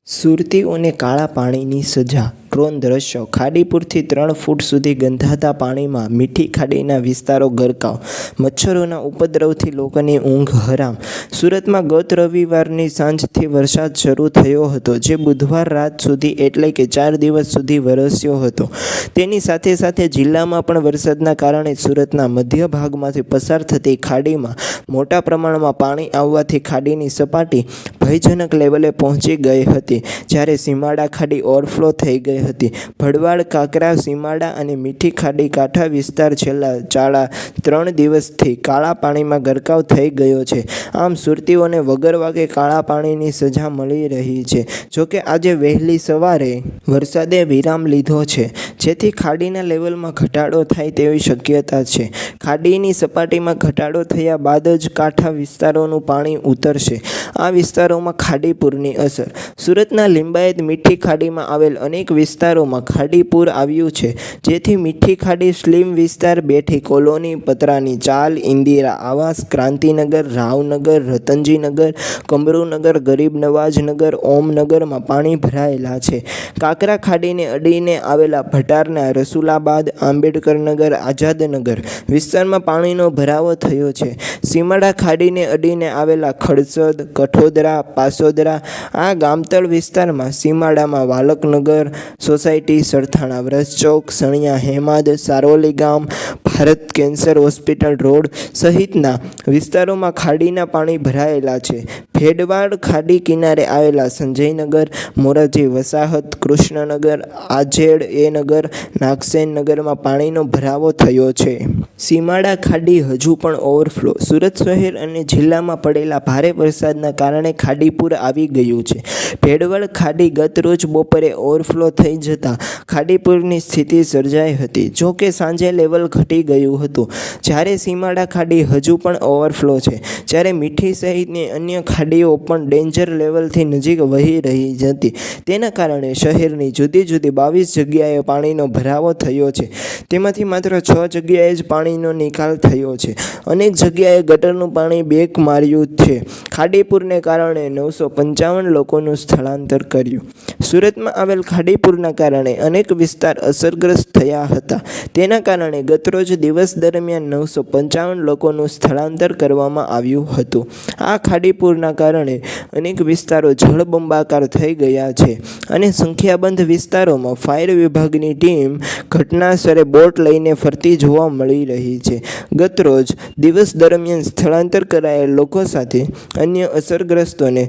સુરતીઓને કાળા પાણીની સજા. ડ્રોન દ્રશ્યો. ખાડીપુરથી 3 ફૂટ સુધી ગંધાતા પાણીમાં મીઠી ખાડીના વિસ્તારો ગરકાવ. મચ્છરોના ઉપદ્રવથી લોકોની ઊંઘ હરામ. સુરતમાં ગત રવિવારની સાંજથી વરસાદ શરૂ થયો હતો, જે બુધવાર રાત સુધી એટલે કે 4 દિવસ સુધી વરસ્યો હતો. તેની સાથે સાથે જિલ્લામાં પણ વરસાદના કારણે સુરતના મધ્ય ભાગમાંથી પસાર થતી ખાડીમાં મોટા પ્રમાણમાં પાણી આવવાથી ખાડીની સપાટી ભયજનક લેવલે પહોંચી ગઈ હતી, જ્યારે સીમાડા ખાડી ઓવરફ્લો થઈ ગઈ હતી. ભડવાડ, કાકરા, સીમાડા અને મીઠી ખાડી કાંઠા વિસ્તાર છેલ્લા 3 દિવસથી કાળા પાણીમાં ગરકાવ થઈ ગયો છે. આમ સુરતીઓને વગર વાગે કાળા પાણીની સજા મળી રહી છે. જોકે આજે વહેલી સવારે વરસાદે વિરામ લીધો છે, જેથી ખાડીના લેવલમાં ઘટાડો થાય તેવી શક્યતા છે. ખાડીની સપાટીમાં ઘટાડો થયા બાદ જ કાંઠા વિસ્તારોનું પાણી ઉતરશે. આ વિસ્તારોમાં ખાડીપુરની અસર. સુરતના લિંબાયત મીઠી ખાડીમાં આવેલ અનેક વિસ્તારોમાં ખાડીપુર આવ્યું છે, જેથી મીઠી ખાડી સ્લીમ વિસ્તાર, બેઠી કોલોની, પતરાની ચાલ, ઇન્દિરા આવાસ, ક્રાંતિનગર, રાવનગર, રતનજીનગર, કમરૂનગર, ગરીબ નવાજનગર, ઓમનગરમાં પાણી ભરાયેલા છે. કાકરા ખાડીને અડીને આવેલા ભટારના રસુલાબાદ, આંબેડકરનગર, આઝાદનગર વિસ્તારમાં પાણીનો ભરાવો થયો છે. સીમાડા ખાડીને અડીને આવેલા ખડસદ, કઠોદરા, પાસોદરા આ ગામતળ વિસ્તારમાં સીમાડામાં વાલકનગર સોસાયટી, સરથાણા વ્રજચોક, સણિયા હેમાદ, સારોલી ગામ, ભારત કેન્સર હોસ્પિટલ રોડ સહિતના વિસ્તારોમાં ખાડીના પાણી ભરાયેલા છે. ભેડવાડ ખાડી કિનારે આવેલા સંજયનગર, મોરારજી વસાહત, કૃષ્ણનગર, આઝેડ એ નગર, નાગસેન નગરમાં પાણીનો ભરાવો થયો છે. સીમાડા ખાડી હજુ પણ ઓવરફ્લો. સુરત શહેર અને જિલ્લામાં પડેલા ભારે વરસાદના કારણે ખાડીપુર આવી ગયું છે. ભેડવાડ ખાડી ગત રોજ બપોરે ઓવરફ્લો થઈ જતાં ખાડીપુરની સ્થિતિ સર્જાઈ હતી. જો કે સાંજે લેવલ ઘટી ગયું હતું. જ્યારે સીમાડા ખાડી હજુ પણ ઓવરફ્લો છે, જ્યારે મીઠી સહિતની અન્ય ખાડીઓ પણ ડેન્જર લેવલથી નજીક વહી રહી હતી. તેના કારણે શહેરની જુદી જુદી 22 જગ્યાએ પાણીનો ભરાવો થયો છે. તેમાંથી માત્ર 6 જગ્યાએ જ પાણીનો નિકાલ થયો છે. અનેક જગ્યાએ ગટરનું પાણી બેક માર્યું છે. ખાડીપુરને કારણે 955 લોકોનું સ્થળાંતર કર્યું. સુરતમાં આવેલ ખાડીપુરના કારણે અનેક વિસ્તાર અસરગ્રસ્ત થયા હતા. તેના કારણે ગતરોજ દિવસ દરમિયાન 955 લોકોનું સ્થળાંતર કરવામાં આવ્યું હતું. આ ખાડીપુરના કારણે અનેક વિસ્તારો જળબંબાકાર થઈ ગયા છે અને સંખ્યાબંધ વિસ્તારોમાં ફાયર વિભાગની ટીમ ઘટનાસ્થળે બોટ લઈને ફરતી જોવા મળી રહી છે. ગતરોજ દિવસ દરમિયાન સ્થળાંતર કરાયેલ લોકો સાથે અન્ય અસરગ્રસ્તોને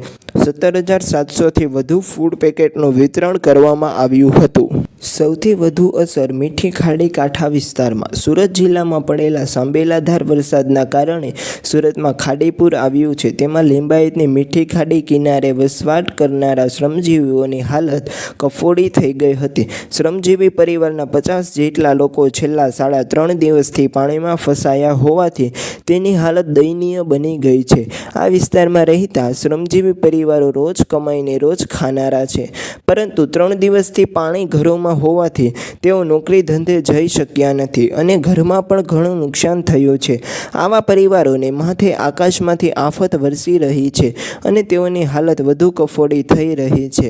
17,700થી વધુ ફૂડ પેકેટનું વિતરણ કરવામાં આવ્યું હતું. સૌથી વધુ અસર મીઠી ખાડી કાંઠા વિસ્તારમાં. સુરત જિલ્લામાં પડેલા સાંબેલાધાર વરસાદના કારણે સુરતમાં ખાડીપુર આવ્યું છે. તેમાં લિંબાયતની મીઠી ખાડી કિનારે વસવાટ કરનારા શ્રમજીવીઓની હાલત કફોડી થઈ ગઈ હતી. શ્રમજીવી પરિવારના 50 જેટલા લોકો છેલ્લા 3.5 દિવસથી પાણીમાં ફસાયા હોવાથી તેની હાલત દયનીય બની ગઈ છે. આ વિસ્તારમાં રહેતા શ્રમજીવી પરિવારો રોજ કમાઈને રોજ ખાનારા છે, પરંતુ 3 દિવસથી પાણી ઘરોમાં હોવાથી તેઓ નોકરી ધંધે જઈ શક્યા નથી અને ઘરમાં પણ ઘણું નુકસાન થયું છે. આવા પરિવારોને માથે આકાશમાંથી આફત વરસી રહી છે અને તેઓની હાલત વધુ કફોડી થઈ રહી છે.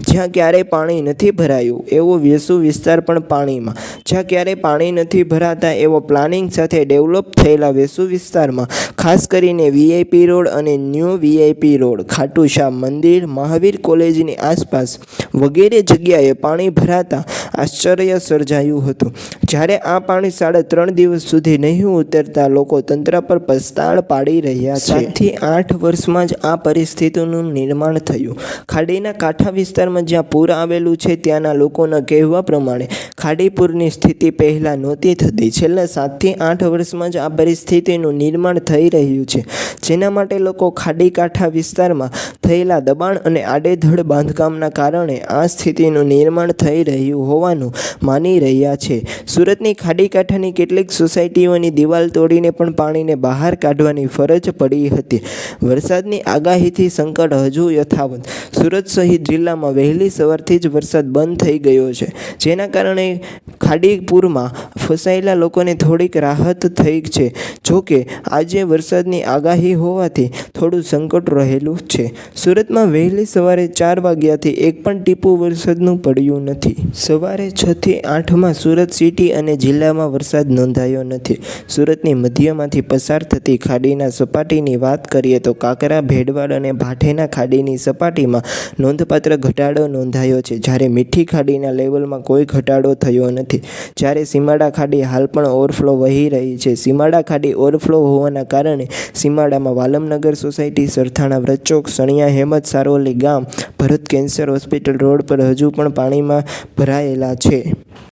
જ્યાં ક્યારેય પાણી નથી ભરાયું એવો વેસુ વિસ્તાર પણ પાણીમાં. જ્યાં ક્યારેય પાણી નથી ભરાતા એવો પ્લાનિંગ સાથે ડેવલપ થયેલા વેસુ વિસ્તારમાં ખાસ કરીને VIP રોડ અને ન્યૂ VIP રોડ, ખાટુ શ્યામ મંદિર, મહાવીર કોલેજની આસપાસ વગેરે જગ્યાએ પાણી ભરાતા આશ્ચર્ય સર્જાયું હતું. જ્યારે આ પાણી 3.5 દિવસ સુધી નહીં ઉતરતા લોકો તંત્ર પર પસ્તાળ પાડી રહ્યા છે. 7 થી 8 વર્ષમાં જ આ પરિસ્થિતિનું નિર્માણ થયું. ખાડીના કાંઠા વિસ્તારમાં જ્યાં પૂર આવેલું છે, ત્યાંના લોકોના કહેવા પ્રમાણે ખાડીપુરની સ્થિતિ પહેલાં નહોતી થતી. છેલ્લા 7 થી 8 વર્ષમાં જ આ પરિસ્થિતિનું નિર્માણ થઈ રહ્યું છે, જેના માટે લોકો ખાડી કાંઠા વિસ્તારમાં થયેલા દબાણ અને આડેધડ બાંધકામના કારણે આ સ્થિતિનું નિર્માણ થઈ રહ્યું હોવાનું માની રહ્યા છે. સુરતની ખાડી કાંઠાની કેટલીક સોસાયટીઓની દિવાલ તોડીને પણ પાણીને બહાર કાઢવાની ફરજ પડી હતી. વરસાદની આગાહીથી સંકટ હજુ યથાવત. સુરત સહિત જિલ્લામાં વહેલી સવારથી જ વરસાદ બંધ થઈ ગયો છે, જેના કારણે ખાડીપુરમાં ફસાયેલા લોકોને થોડીક રાહત થઈ છે. જોકે આજે વરસાદની આગાહી હોવાથી થોડું સંકટ રહેલું છે. સુરતમાં વહેલી સવારે 4 વાગ્યાથી એક પણ ટીપું વરસાદનું પડ્યું નથી. સવારે 6 થી 8માં સુરત સિટી અને જિલ્લામાં વરસાદ નોંધાયો નથી. સુરતની મધ્યમાંથી પસાર થતી ખાડીના સપાટીની વાત કરીએ તો કાકરા, ભેડવાડ અને ભાઠેના ખાડીની સપાટીમાં નોંધપાત્ર ઘટાડો નોંધાયો છે, જ્યારે મીઠી ખાડીના લેવલમાં કોઈ ઘટાડો થયો નથી. જ્યારે સીમાડા ખાડી હાલ પણ ઓવરફ્લો વહી રહી છે. સીમાડા ખાડી ઓવરફ્લો હોવાના કારણે સીમાડામાં વાલમનગર સોસાયટી, સરથાણા વ્રતચોક, સણિયા હેમત સારોલી ગામ, ભરત કેન્સર હોસ્પિટલ રોડ પર હજુ પણ પાણીમાં ભરાયેલા છે.